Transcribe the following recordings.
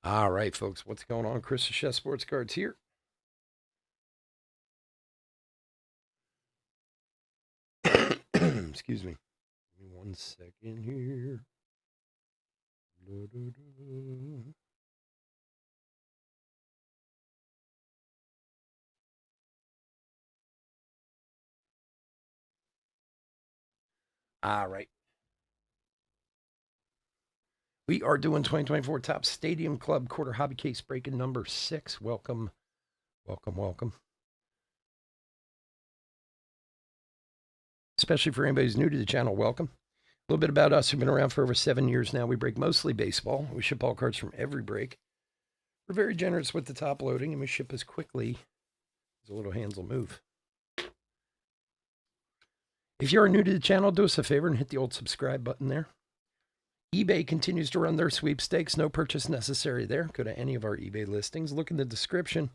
All right, folks, what's going on? Chris the Chef Sports Cards here. Excuse me. Give me 1 second here. Da-da-da. All right. We are doing 2024 Top Stadium Club Quarter Hobby Case breaking number 6. Welcome, welcome, welcome. Especially for anybody who's new to the channel, welcome. A little bit about us. We've been around for over 7 years now. We break mostly baseball. We ship all cards from every break. We're very generous with the top loading, and we ship as quickly as the little hands will move. If you're new to the channel, do us a favor and hit the old subscribe button there. eBay continues to run their sweepstakes. No purchase necessary there. Go to any of our eBay listings. Look in the description.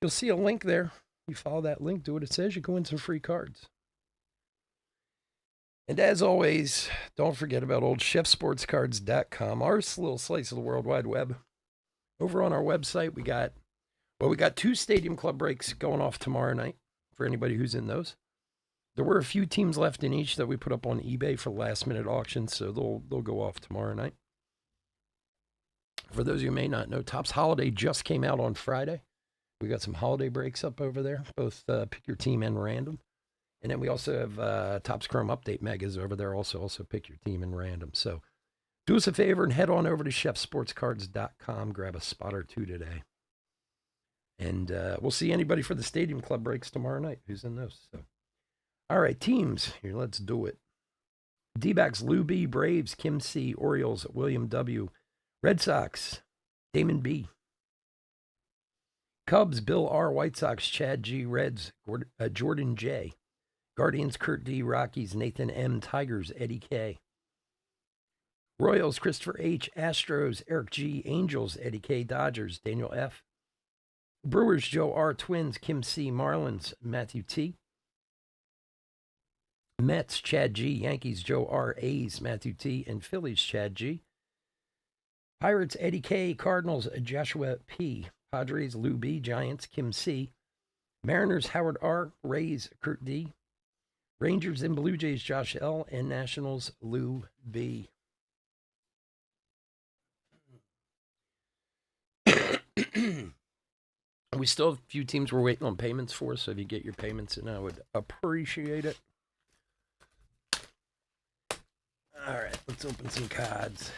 You'll see a link there. You follow that link, do what it says, you go win some free cards. And as always, don't forget about old chefsportscards.com, our little slice of the World Wide Web. Over on our website, we got 2 Stadium Club breaks going off tomorrow night for anybody who's in those. There were a few teams left in each that we put up on eBay for last minute auctions, so they'll go off tomorrow night. For those of you who may not know, Topps Holiday just came out on Friday. We got some holiday breaks up over there, both pick your team and random. And then we also have Topps Chrome Update Megas over there, also pick your team and random. So do us a favor and head on over to chefsportscards.com, grab a spot or two today. And we'll see anybody for the Stadium Club breaks tomorrow night who's in those. So, all right, teams, here, let's do it. D-backs, Lou B, Braves, Kim C, Orioles, William W, Red Sox, Damon B, Cubs, Bill R, White Sox, Chad G, Reds, Jordan J, Guardians, Kurt D, Rockies, Nathan M, Tigers, Eddie K, Royals, Christopher H, Astros, Eric G, Angels, Eddie K, Dodgers, Daniel F, Brewers, Joe R, Twins, Kim C, Marlins, Matthew T, Mets, Chad G, Yankees, Joe R, A's, Matthew T, and Phillies, Chad G, Pirates, Eddie K, Cardinals, Joshua P, Padres, Lou B, Giants, Kim C, Mariners, Howard R, Rays, Kurt D, Rangers and Blue Jays, Josh L, and Nationals, Lou B. We still have a few teams we're waiting on payments for, so if you get your payments in, I would appreciate it. All right, let's open some cards.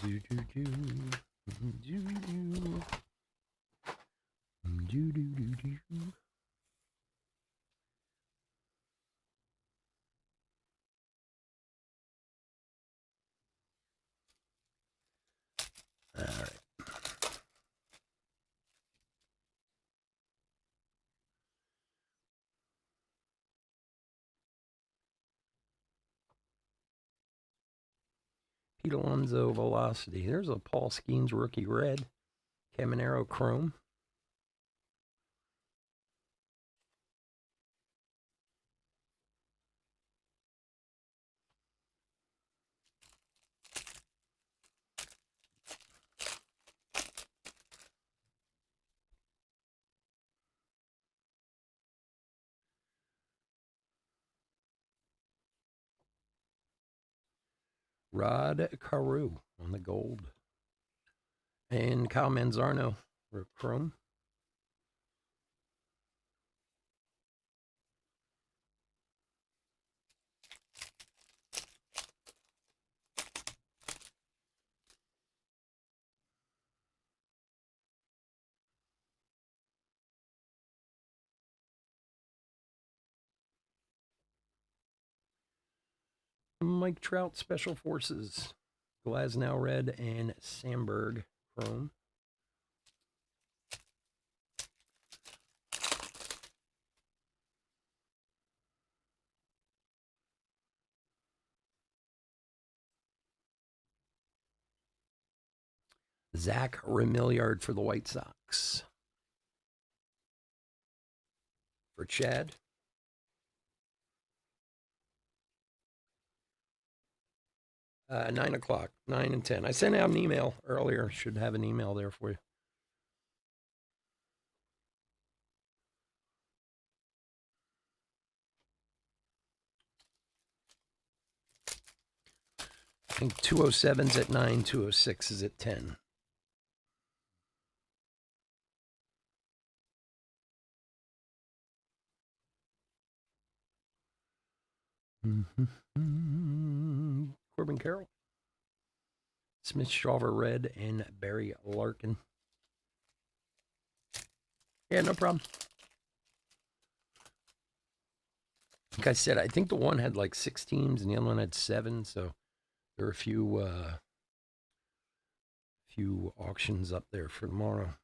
Do do do do do do do do. All right. Pete Alonso Velocity. There's a Paul Skeens rookie red. Caminero Chrome. Rod Carew on the gold. And Kyle Manzarno for Chrome. Mike Trout Special Forces. Glasnow red and Sandberg Chrome. Zach Remillard for the White Sox. for Chad. Uh, 9 o'clock, 9 and 10. I sent out an email earlier. Should have an email there for you. I think 207's at 9, 206 is at 10. Corbin Carroll, Smith Shawver Red, and Barry Larkin. Yeah, no problem. Like I said, I think the one had like 6 teams and the other one had 7, so there are a few auctions up there for tomorrow.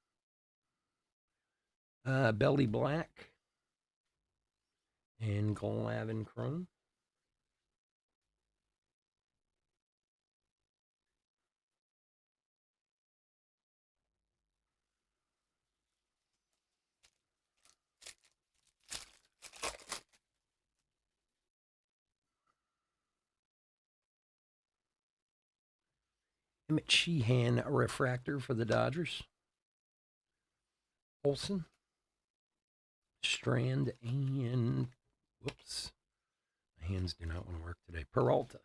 Belly Black and Glavin Chrome. Emmett Sheehan refractor for the Dodgers. Olson, Strand, and whoops, my hands do not want to work today. Peralta.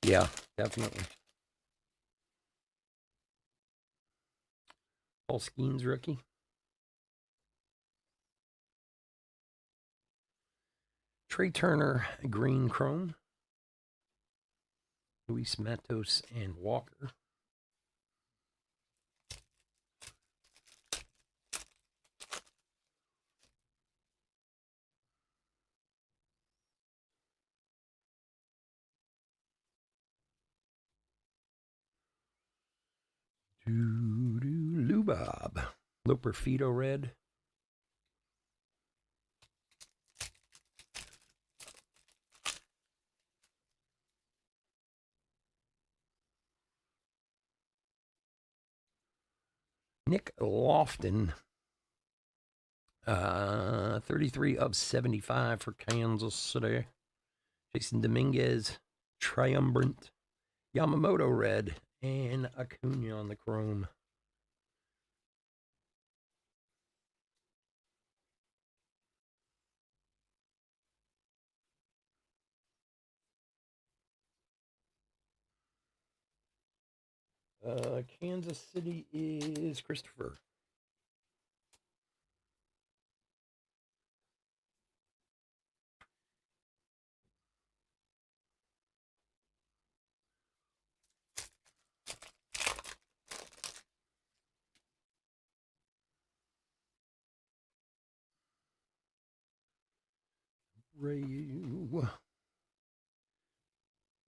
Yeah, definitely. Paul Skeens rookie. Trey Turner, green chrome. Luis Matos and Walker. Lubob. Loperfido red. Nick Lofton. 33 of 75 for Kansas City. Jason Dominguez, Triumvirate. Yamamoto red. And Acuna on the chrome. Kansas City is Christopher. Rayu.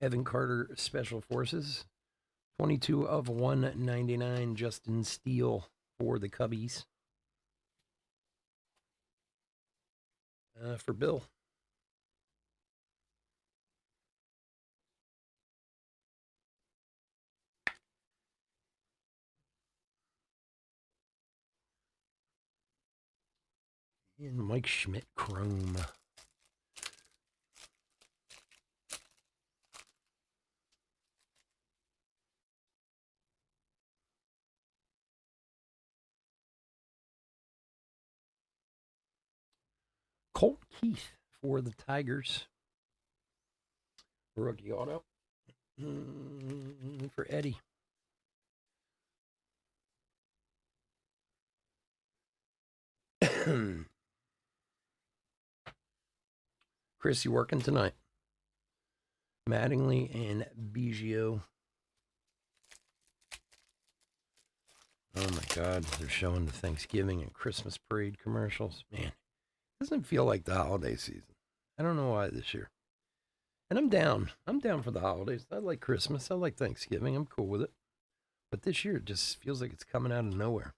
Evan Carter, Special Forces. 22 of 199, Justin Steele for the Cubbies. For Bill. And Mike Schmidt, chrome. Colt Keith for the Tigers. Rookie auto. For Eddie. Chris, you working tonight? Mattingly and Biggio. Oh my God, they're showing the Thanksgiving and Christmas parade commercials. Man, it doesn't feel like the holiday season. I don't know why this year. And I'm down. I'm down for the holidays. I like Christmas. I like Thanksgiving. I'm cool with it. But this year, it just feels like it's coming out of nowhere.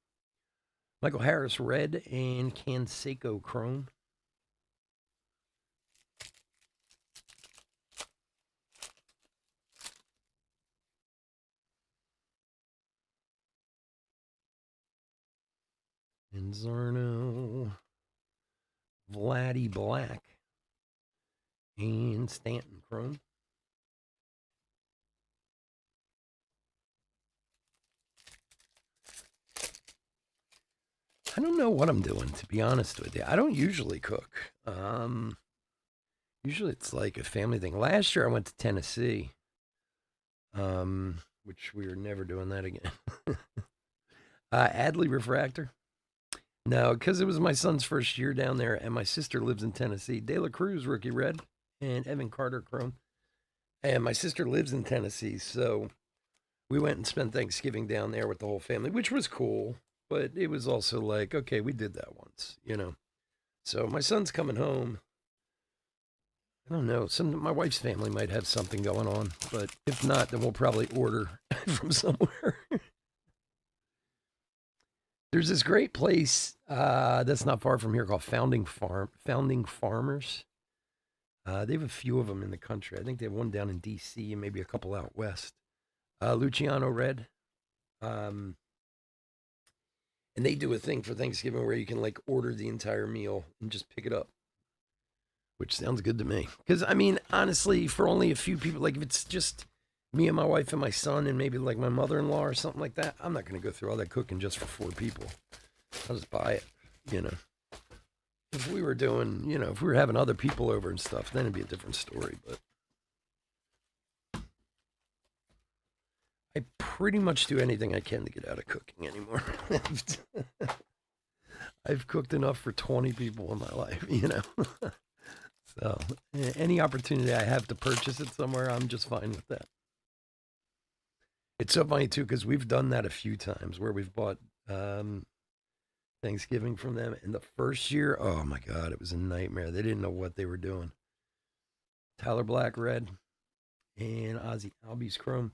Michael Harris, red, and Canseco, chrome. Inzarno, Vladdy Black, and Stanton Chrome. I don't know what I'm doing, to be honest with you. I don't usually cook. Usually it's like a family thing. Last year I went to Tennessee, which we are never doing that again. Adley Refractor. No, because it was my son's first year down there, and my sister lives in Tennessee. De La Cruz, rookie red, and Evan Carter Chrome. And my sister lives in Tennessee, so we went and spent Thanksgiving down there with the whole family, which was cool. But it was also like, okay, we did that once, you know. So my son's coming home. I don't know. My wife's family might have something going on, but if not, then we'll probably order from somewhere. There's this great place that's not far from here called Founding Farmers. They have a few of them in the country. I think they have one down in D.C. and maybe a couple out west. Luciano Red. And they do a thing for Thanksgiving where you can like order the entire meal and just pick it up, which sounds good to me. Because, I mean, honestly, for only a few people, like if it's just me and my wife and my son and maybe like my mother-in-law or something like that, I'm not going to go through all that cooking just for 4 people. I'll just buy it, you know. If we were doing, you know, if we were having other people over and stuff, then it'd be a different story. But I pretty much do anything I can to get out of cooking anymore. I've cooked enough for 20 people in my life, you know. So any opportunity I have to purchase it somewhere, I'm just fine with that. It's so funny too because we've done that a few times where we've bought Thanksgiving from them. And the first year, oh my God, it was a nightmare. They didn't know what they were doing. Tyler Black Red and Ozzy Albies Chrome.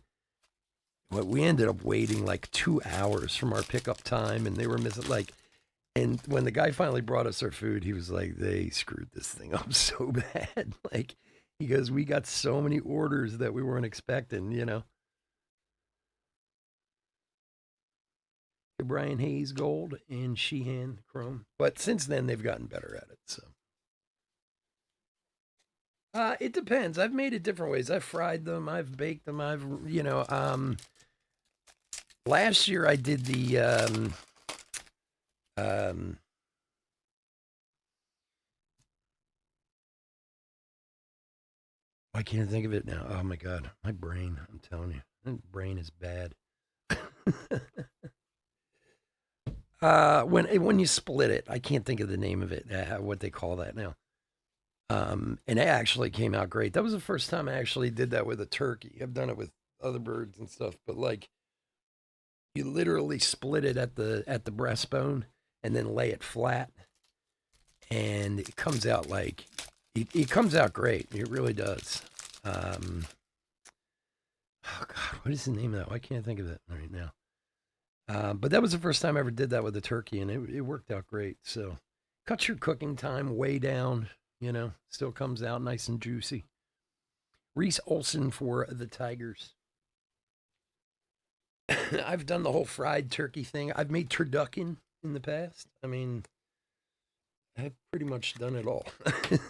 But we ended up waiting like 2 hours from our pickup time, and they were missing like. And when the guy finally brought us our food, he was like, "They screwed this thing up so bad." Like, he goes, "We got so many orders that we weren't expecting," you know. Brian Hayes Gold and Sheehan Chrome. But since then, they've gotten better at it. So it depends. I've made it different ways. I've fried them. I've baked them. I've, you know, last year I did the, um, I can't think of it now. Oh my God. My brain, I'm telling you, my brain is bad. When you split it, I can't think of the name of it, what they call that now. And it actually came out great. That was the first time I actually did that with a turkey. I've done it with other birds and stuff, but like you literally split it at the breastbone and then lay it flat, and it comes out like it comes out great. It really does. Oh God, what is the name of that? I can't think of it right now. But that was the first time I ever did that with a turkey, and it worked out great. So, cuts your cooking time way down. You know, still comes out nice and juicy. Reese Olson for the Tigers. I've done the whole fried turkey thing. I've made turducken in the past. I mean, I've pretty much done it all.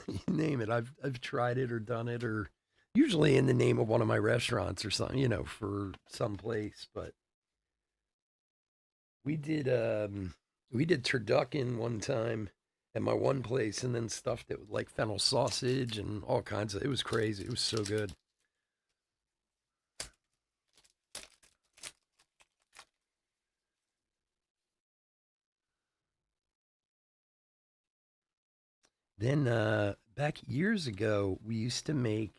You name it. I've tried it or done it, or usually in the name of one of my restaurants or something, you know, for some place. But we did turducken one time at my one place, and then stuffed it with like fennel sausage and all kinds of. It was crazy. It was so good. Then back years ago, we used to make.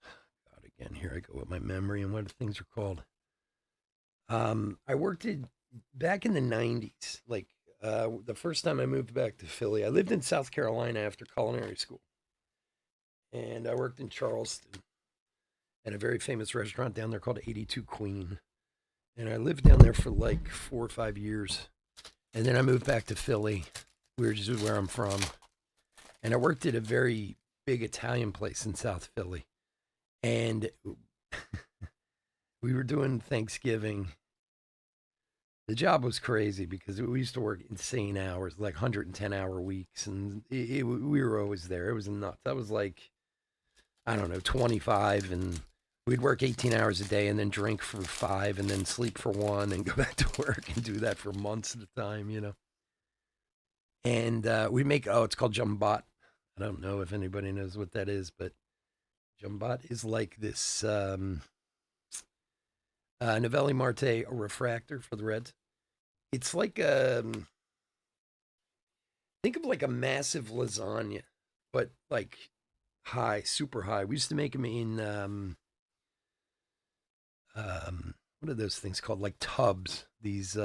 God, again, here I go with my memory and what things are called. I worked in back in the '90s, like the first time I moved back to Philly. I lived in South Carolina after culinary school, and I worked in Charleston at a very famous restaurant down there called 82 Queen. And I lived down there for like 4 or 5 years, and then I moved back to Philly, which is where I'm from. And I worked at a very big Italian place in South Philly, and we were doing Thanksgiving The job was crazy because we used to work insane hours, like 110-hour weeks, and we were always there. It was nuts. That was like, I don't know, 25, and we'd work 18 hours a day and then drink for 5 and then sleep for 1 and go back to work and do that for months at a time, you know. And we make, oh, it's called Jumbat. I don't know if anybody knows what that is, but Jumbat is like this Novelli Marte, a refractor for the Reds. It's like think of like a massive lasagna, but like high, super high. We used to make them in what are those things called? Like tubs. These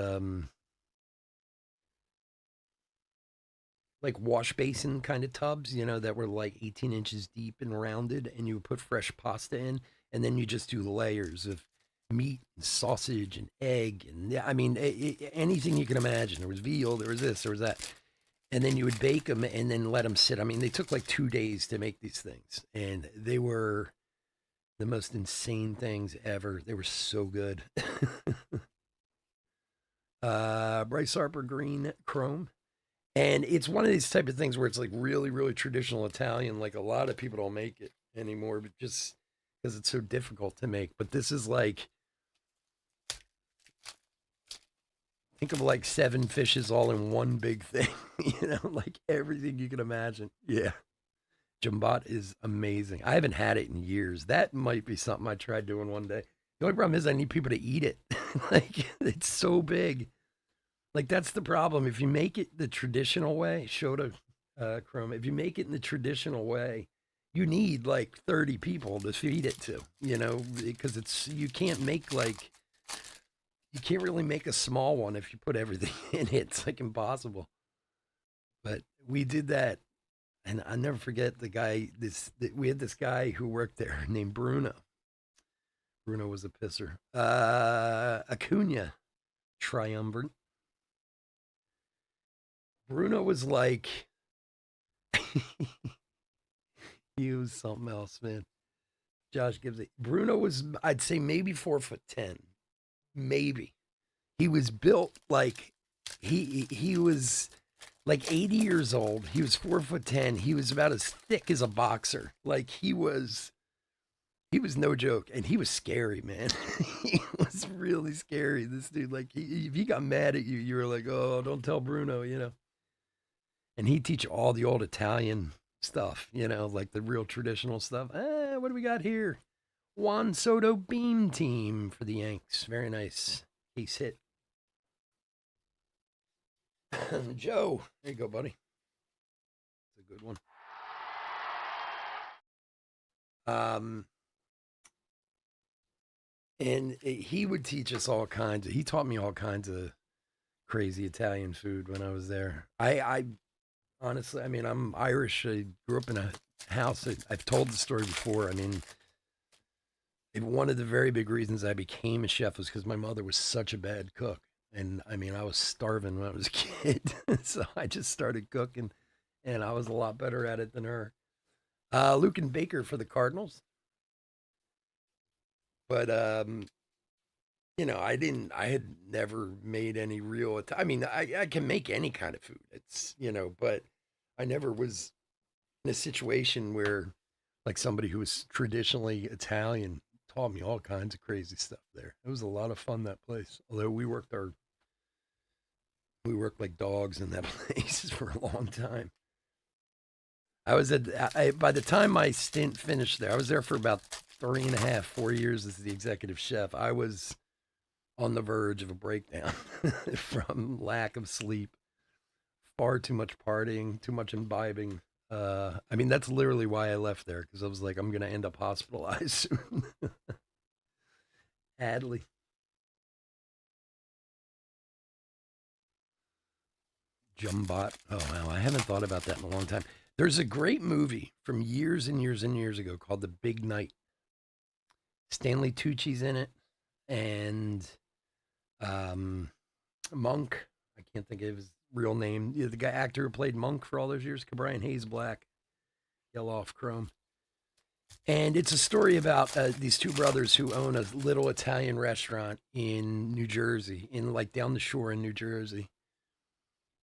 like wash basin kind of tubs, you know, that were like 18 inches deep and rounded, and you would put fresh pasta in, and then you just do layers of meat and sausage and egg, and yeah, I mean, anything you can imagine. There was veal, there was this, there was that, and then you would bake them and then let them sit. I mean, they took like 2 days to make these things, and they were the most insane things ever. They were so good. Bryce Harper Green Chrome. And it's one of these type of things where it's like really, really traditional Italian. Like a lot of people don't make it anymore, but just because it's so difficult to make. But this is like, think of like 7 fishes all in one big thing, you know, like everything you can imagine. Yeah. Jumbat is amazing. I haven't had it in years. That might be something I tried doing one day. The only problem is I need people to eat it. Like it's so big. Like that's the problem. If you make it the traditional way, Shota Chrome, if you make it in the traditional way, you need like 30 people to feed it to, you know, because it's, you can't make like, you can't really make a small one if you put everything in it. It's like impossible. But we did that. And I never forget the guy, we had this guy who worked there named Bruno. Bruno was a pisser. Acuna triumvirate. Bruno was like, he was something else, man. Josh gives it. Bruno was, I'd say maybe 4'10", maybe. He was built like he was like 80 years old. He was 4'10". He was about as thick as a boxer. Like he was no joke, and he was scary, man. He was really scary. This dude, like, if he got mad at you, you were like, "Oh, don't tell Bruno," you know. And he'd teach all the old Italian stuff, you know, like the real traditional stuff. What do we got here? Juan Soto beam team for the Yanks. Very nice. Case hit. Joe, there you go, buddy. It's a good one. Um, and he would teach us all kinds of, he taught me all kinds of crazy Italian food when I was there. I honestly, I mean, I'm Irish. I grew up in a house. I've told the story before. I mean, one of the very big reasons I became a chef was because my mother was such a bad cook. And I mean, I was starving when I was a kid. So I just started cooking, and I was a lot better at it than her. Luke and Baker for the Cardinals. But you know, I had never made any real, I mean, I can make any kind of food. It's, you know, but I never was in a situation where like somebody who was traditionally Italian taught me all kinds of crazy stuff there. It was a lot of fun, that place. Although we worked like dogs in that place for a long time. I was by the time my stint finished there, I was there for about 3.5, 4 years as the executive chef. I was on the verge of a breakdown from lack of sleep, far too much partying, too much imbibing. I mean, that's literally why I left there, because I was like, I'm going to end up hospitalized soon. Adley. Jumbot. Oh, wow. I haven't thought about that in a long time. There's a great movie from years and years and years ago called The Big Night. Stanley Tucci's in it, and um, Monk. I can't think of his real name. Yeah, the guy actor who played Monk for all those years, Brian Hayes Black, Yellow off Chrome. And it's a story about these two brothers who own a little Italian restaurant in New Jersey, in like down the shore in New Jersey.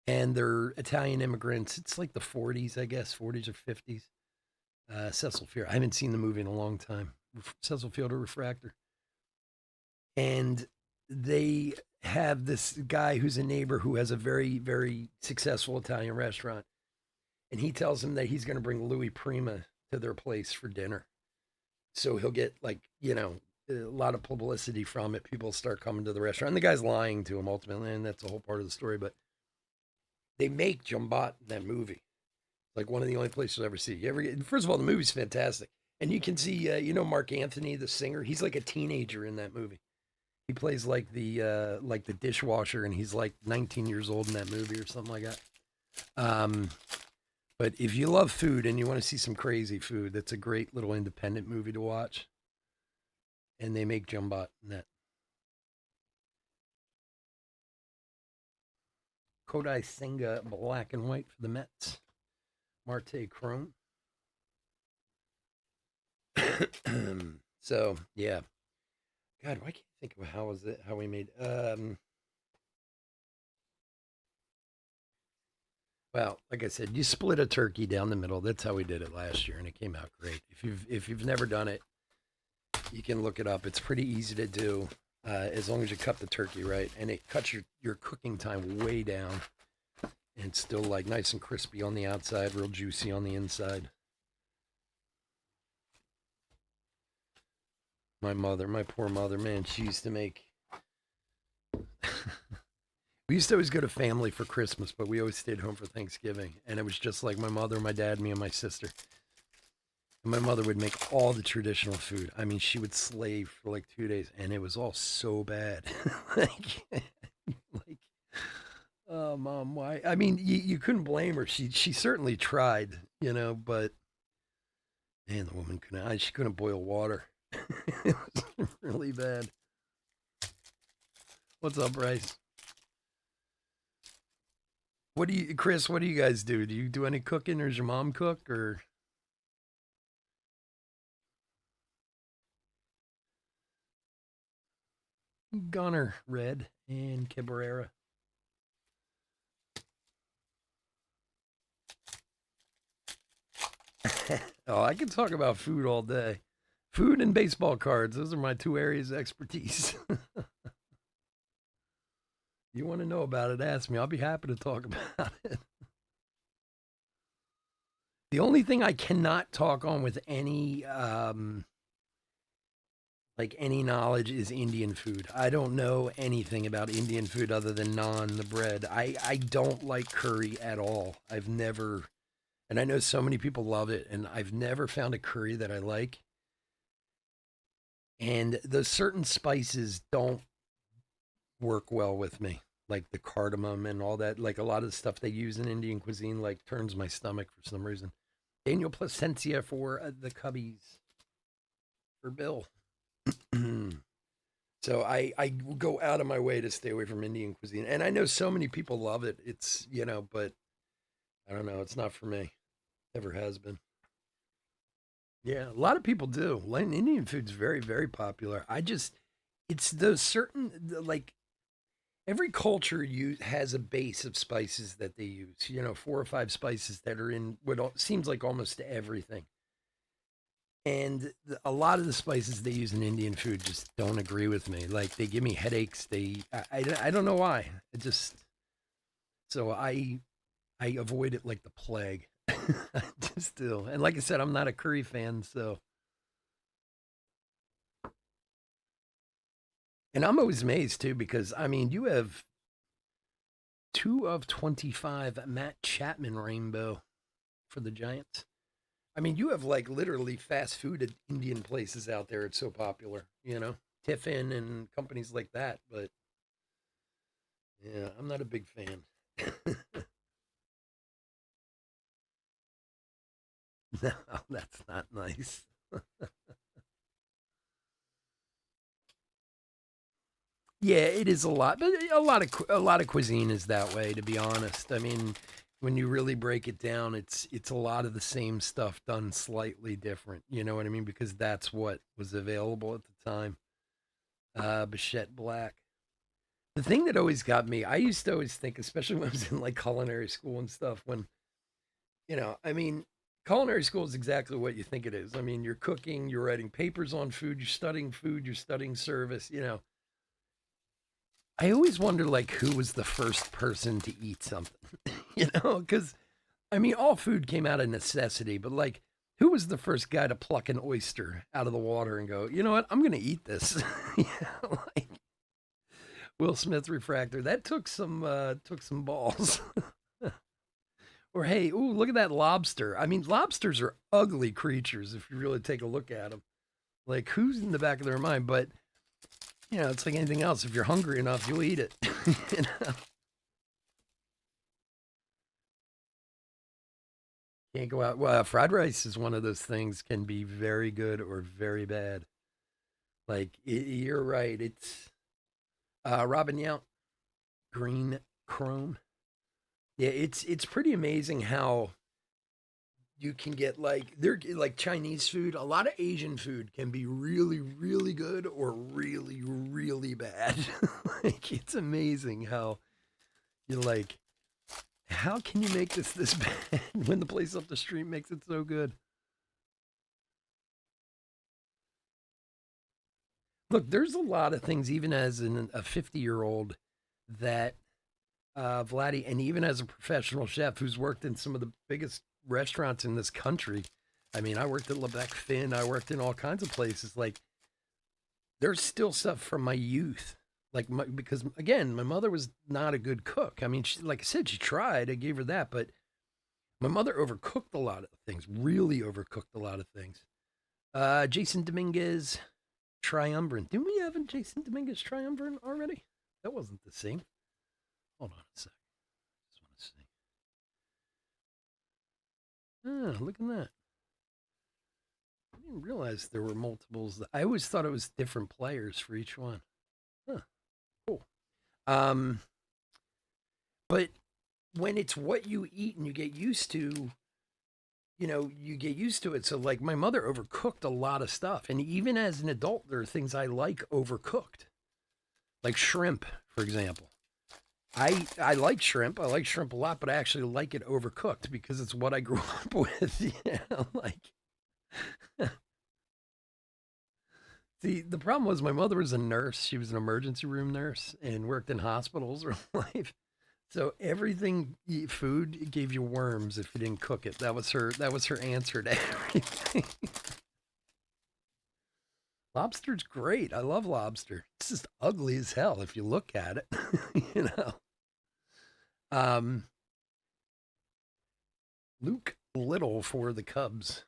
And they're Italian immigrants. It's like the 40s, I guess, 40s or 50s. Cecil Field. I haven't seen the movie in a long time. Cecil Field or Refractor. And they have this guy who's a neighbor who has a very, very successful Italian restaurant. And he tells him that he's going to bring Louis Prima to their place for dinner. So he'll get like, a lot of publicity from it. People start coming to the restaurant. And the guy's lying to him ultimately, and that's a whole part of the story. But they make Jumbat in that movie. Like one of the only places you'll ever see. First of all, the movie's fantastic. And you can see, Mark Anthony, the singer. He's like a teenager in that movie. He plays like the dishwasher, and he's like 19 years old in that movie or something like that. But if you love food and you want to see some crazy food, that's a great little independent movie to watch. And they make Jumbat in that. Kodai Senga black and white for the Mets. Marte Chrome. So yeah. God, why can't I think of how we made well, like I said, you split a turkey down the middle. That's how we did it last year, and it came out great. If you've never done it, you can look it up. It's pretty easy to do, as long as you cut the turkey right, and it cuts your cooking time way down, and it's still like nice and crispy on the outside, real juicy on the inside. My poor mother, man, she used to make. We used to always go to family for Christmas, but we always stayed home for Thanksgiving. And it was just like my mother, my dad, me, and my sister. And my mother would make all the traditional food. I mean, she would slave for like 2 days, and it was all so bad. like, oh, Mom, why? I mean, you couldn't blame her. She certainly tried, but man, the woman couldn't. She couldn't boil water. It was really bad. What's up, Bryce? Chris? What do you guys do? Do you do any cooking, or does your mom cook, or? Gunner, Red, and Cabrera. Oh, I can talk about food all day. Food and baseball cards. Those are my two areas of expertise. You want to know about it, ask me. I'll be happy to talk about it. The only thing I cannot talk on with any any knowledge is Indian food. I don't know anything about Indian food other than naan, the bread. I don't like curry at all. I've never, and I know so many people love it, and I've never found a curry that I like. And the certain spices don't work well with me, like the cardamom and all that. Like a lot of the stuff they use in Indian cuisine, like turns my stomach for some reason. Daniel Placencia for the Cubbies for Bill. So I go out of my way to stay away from Indian cuisine, and I know so many people love it. It's but I don't know. It's not for me. Never has been. Yeah, a lot of people do. Indian food's very, very popular. It's those certain like every culture has a base of spices that they use. 4 or 5 spices that are in what seems like almost everything. And a lot of the spices they use in Indian food just don't agree with me. Like they give me headaches. I don't know why. So I avoid it like the plague. I just do. And like I said, I'm not a curry fan, so. And I'm always amazed too because I mean you have 2 of 25 Matt Chapman rainbow for the Giants. I mean, you have like literally fast food Indian places out there. It's so popular, Tiffin and companies like that. But yeah, I'm not a big fan. No, that's not nice. Yeah, it is a lot, but a lot of cuisine is that way. To be honest, I mean, when you really break it down, it's a lot of the same stuff done slightly different. You know what I mean? Because that's what was available at the time. Bichette Black. The thing that always got me, I used to always think, especially when I was in like culinary school and stuff, when I mean, culinary school is exactly what you think it is. I mean, you're cooking, you're writing papers on food, you're studying service. I always wonder like who was the first person to eat something, because I mean, all food came out of necessity, but like, who was the first guy to pluck an oyster out of the water and go, you know what, I'm going to eat this? Like Will Smith refractor. That took some balls. Or hey, ooh, look at that lobster. I mean, lobsters are ugly creatures if you really take a look at them. Like, who's in the back of their mind? But it's like anything else. If you're hungry enough, you'll eat it. you know? Can't go out. Well, fried rice is one of those things can be very good or very bad. Like you're right. It's Robin Yount, green chrome. Yeah, it's pretty amazing how you can get like they're like Chinese food. A lot of Asian food can be really, really good or really, really bad. Like it's amazing how you're like, how can you make this bad when the place up the street makes it so good? Look, there's a lot of things, even as a 50-year-old, that Vladdy, and even as a professional chef who's worked in some of the biggest restaurants in this country. I mean, I worked at Lebec Finn, I worked in all kinds of places. Like, there's still stuff from my youth. Like, because again, my mother was not a good cook. I mean, like I said, she tried. I gave her that, but my mother overcooked a lot of things. Really overcooked a lot of things. Jason Dominguez, Triumvirate. Didn't we have a Jason Dominguez Triumvirate already? That wasn't the same. Hold on a sec. Just want to see. Ah, look at that. I didn't realize there were multiples. I always thought it was different players for each one. Huh, cool. Um, but when it's what you eat and you get used to, you get used to it. So, like, my mother overcooked a lot of stuff. And even as an adult, there are things I like overcooked, like shrimp, for example. I like shrimp. I like shrimp a lot, but I actually like it overcooked because it's what I grew up with. Like the problem was my mother was a nurse. She was an emergency room nurse and worked in hospitals her life. So everything food gave you worms if you didn't cook it. That was her answer to everything. Lobster's great. I love lobster. It's just ugly as hell if you look at it. you know. Um Luke Little for the Cubs.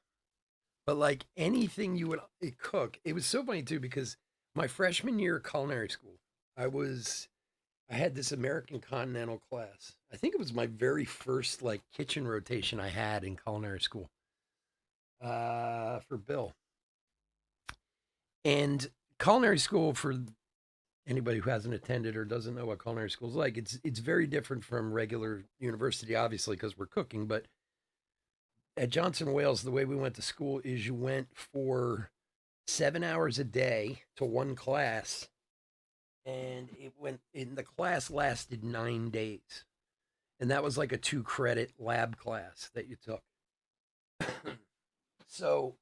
But like anything you would cook, it was so funny too because my freshman year of culinary school, I had this American Continental class. I think it was my very first like kitchen rotation I had in culinary school. For Bill. And culinary school, for anybody who hasn't attended or doesn't know what culinary school is like, it's very different from regular university, obviously, because we're cooking. But at Johnson Wales, the way we went to school is you went for 7 hours a day to one class, and it went in the class lasted 9 days, and that was like a 2 credit lab class that you took. So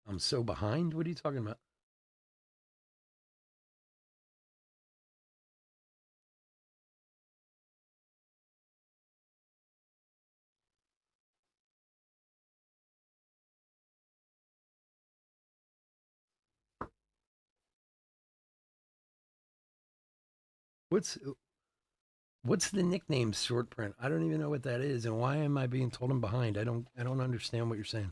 I'm so behind. What are you talking about? What's the nickname short print? I don't even know what that is, and why am I being told I'm behind? I don't understand what you're saying.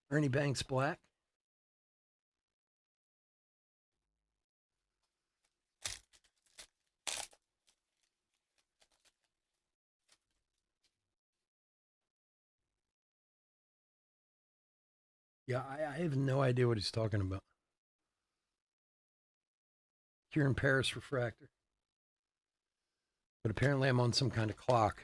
Ernie Banks Black. Yeah, I have no idea what he's talking about. Here in Paris refractor. But apparently I'm on some kind of clock.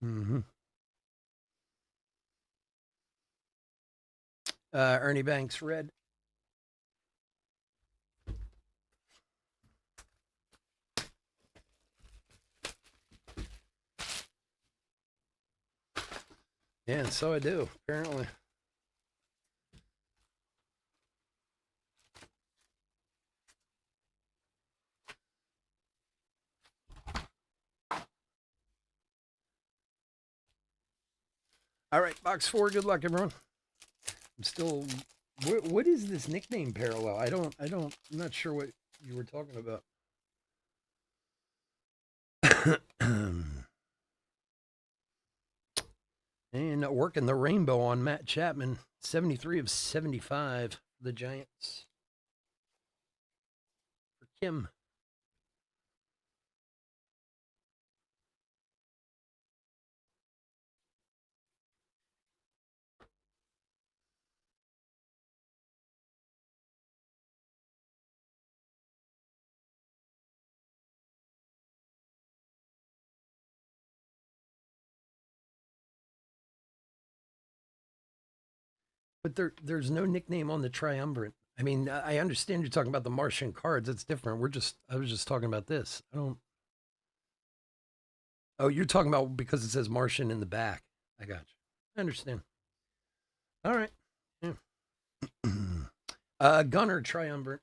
Mm-hmm. Ernie Banks red. Yeah, and so I do, apparently. All right, box 4. Good luck, everyone. I'm still. What is this nickname parallel? I'm not sure what you were talking about. And working the rainbow on Matt Chapman, 73 of 75. The Giants. For Kim. But there's no nickname on the triumvirate. I mean, I understand you're talking about the Martian cards. It's different. I was just talking about this. I don't. Oh, you're talking about because it says Martian in the back. I got you. I understand. All right. Yeah. Gunner triumvirate.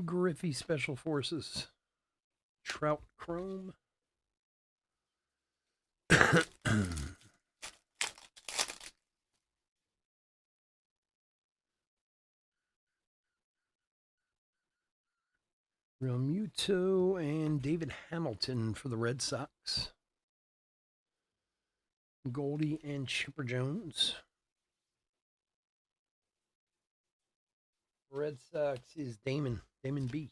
Griffey Special Forces. Trout Chrome. Realmuto and David Hamilton for the Red Sox. Goldie and Chipper Jones. Red Sox is Damon B.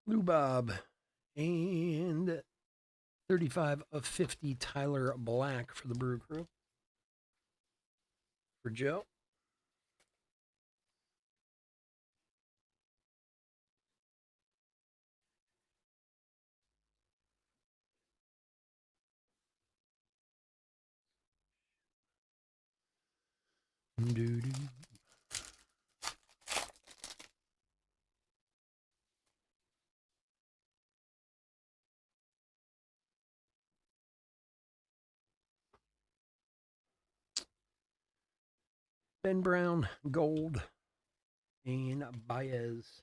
Lou Bob and 35 of 50 Tyler Black for the Brew Crew. For Joe. Doo-doo. Ben Brown, Gold, and Baez.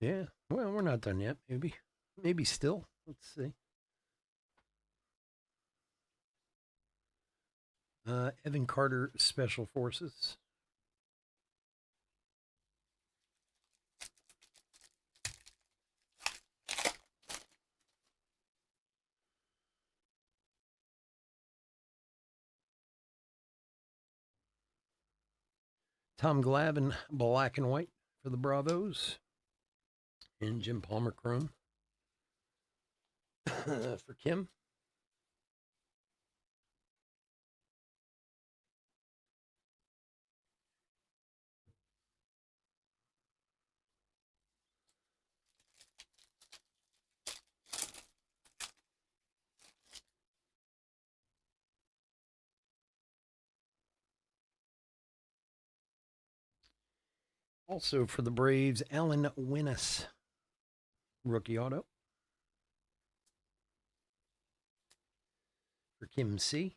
Yeah, well, we're not done yet. Maybe still. Let's see. Evan Carter, Special Forces. Tom Glavine, black and white for the Bravos. And Jim Palmer, chrome for Kim. Also for the Braves, Alan Winnis, rookie auto. For Kim C.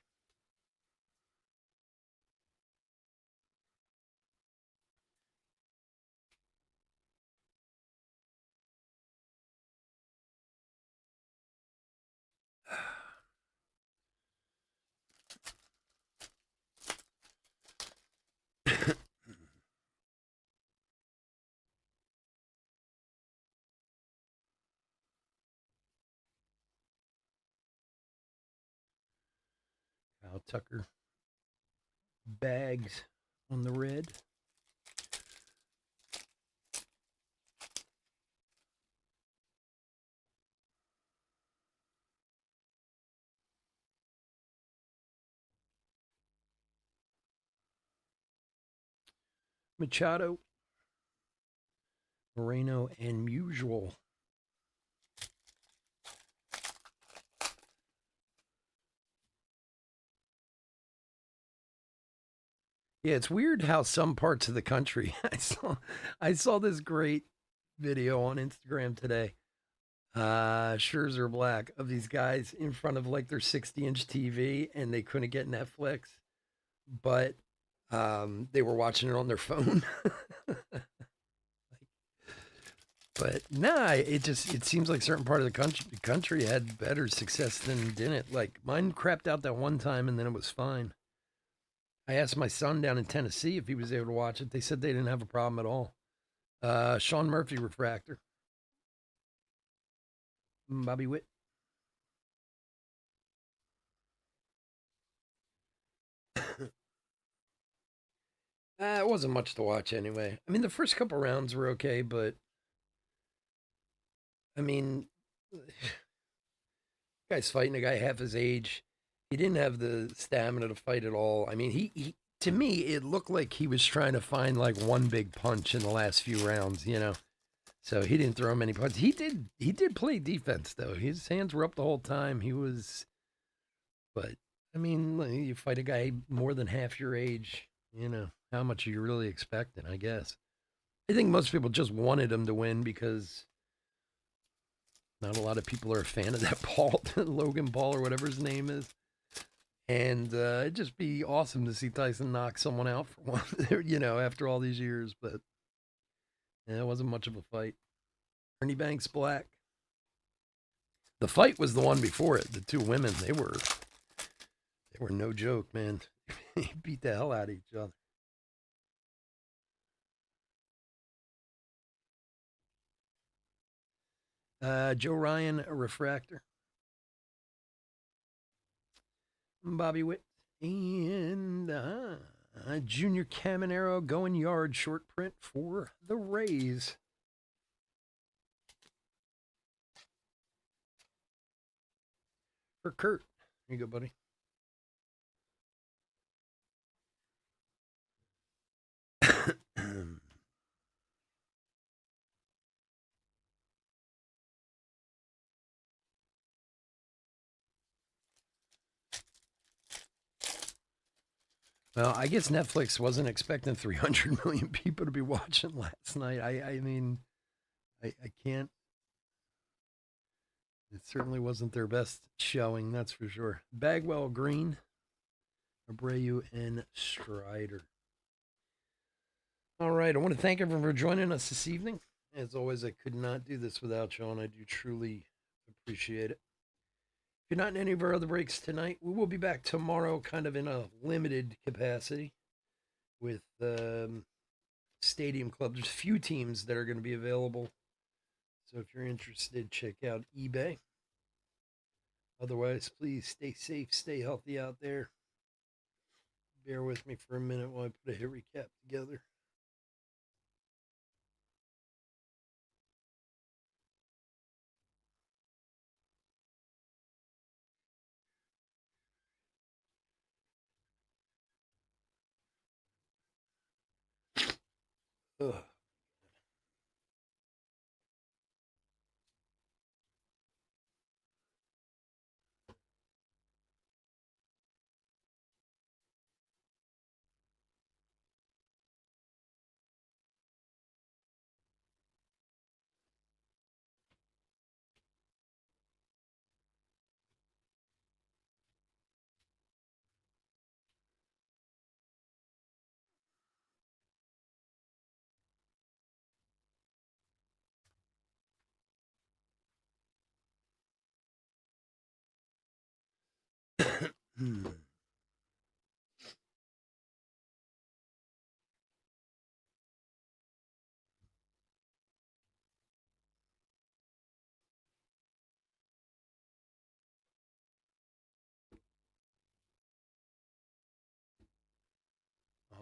Kyle Tucker, bags on the red. Machado, Moreno, and Musial. Yeah, it's weird how some parts of the country. I saw this great video on Instagram today. Scherzer Black of these guys in front of like their 60-inch TV, and they couldn't get Netflix, but they were watching it on their phone. But nah, it seems like certain part of the country had better success than didn't. Like mine crapped out that one time, and then it was fine. I asked my son down in Tennessee if he was able to watch it. They said they didn't have a problem at all. Sean Murphy refractor. Bobby Witt. It wasn't much to watch anyway. I mean, the first couple rounds were okay, but I mean, guy's fighting a guy half his age. He didn't have the stamina to fight at all. I mean, he to me, it looked like he was trying to find like one big punch in the last few rounds, you know. So he didn't throw many punches. He did play defense though. His hands were up the whole time. He was, but I mean, you fight a guy more than half your age, you know, how much are you really expecting? I guess. I think most people just wanted him to win because not a lot of people are a fan of that Paul, Logan Paul or whatever his name is. And it'd just be awesome to see Tyson knock someone out for one, you know, after all these years. But yeah, it wasn't much of a fight. Ernie Banks Black. The fight was the one before it. The two women, they were no joke, man. They beat the hell out of each other. Joe Ryan, a refractor. Bobby Witt. And Junior Caminero going yard short print for the Rays. For Kurt. Here you go, buddy. Well, I guess Netflix wasn't expecting 300 million people to be watching last night. I mean, I can't. It certainly wasn't their best showing, that's for sure. Bagwell Green, Abreu, and Strider. All right, I want to thank everyone for joining us this evening. As always, I could not do this without you, and I do truly appreciate it. If you're not in any of our other breaks tonight, we will be back tomorrow, kind of in a limited capacity with Stadium Club. There's a few teams that are going to be available. So if you're interested, check out eBay. Otherwise, please stay safe, stay healthy out there. Bear with me for a minute while I put a hit recap together. Ugh.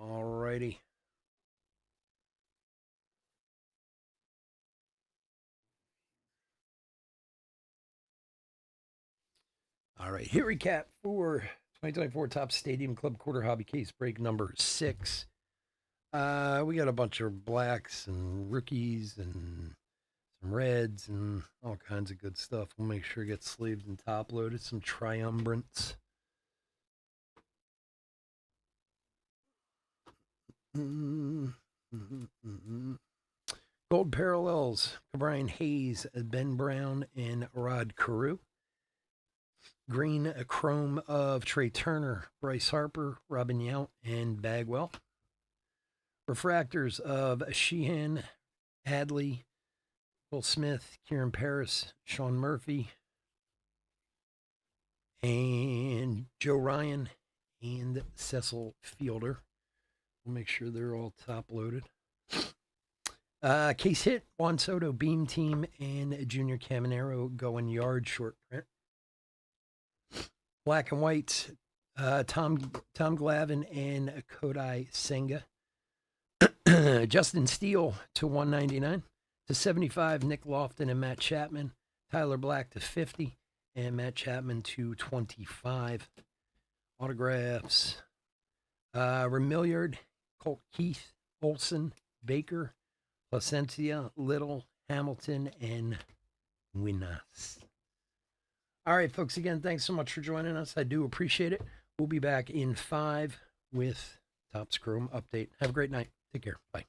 All righty. All right, hit recap for 2024 Top Stadium Club Quarter Hobby Case break number 6. We got a bunch of blacks and rookies and some reds and all kinds of good stuff. We'll make sure it gets sleeved and top loaded. Some triumvirants. Gold parallels, Brian Hayes, Ben Brown, and Rod Carew. Green chrome of Trey Turner, Bryce Harper, Robin Yount, and Bagwell. Refractors of Sheehan, Hadley, Will Smith, Kieran Paris, Sean Murphy, and Joe Ryan, and Cecil Fielder. We'll make sure they're all top loaded. Case hit, Juan Soto, Beam Team, and Junior Caminero going yard short print. Black and white, Tom Glavine and Kodai Senga. Justin Steele to 199. To 75, Nick Lofton and Matt Chapman. Tyler Black to 50, and Matt Chapman to 25. Autographs, Remillard, Colt Keith, Olson, Baker, Placencia, Little, Hamilton, and Winas. All right, folks, again, thanks so much for joining us. I do appreciate it. We'll be back in 5 with Topps Chrome Update. Have a great night. Take care. Bye.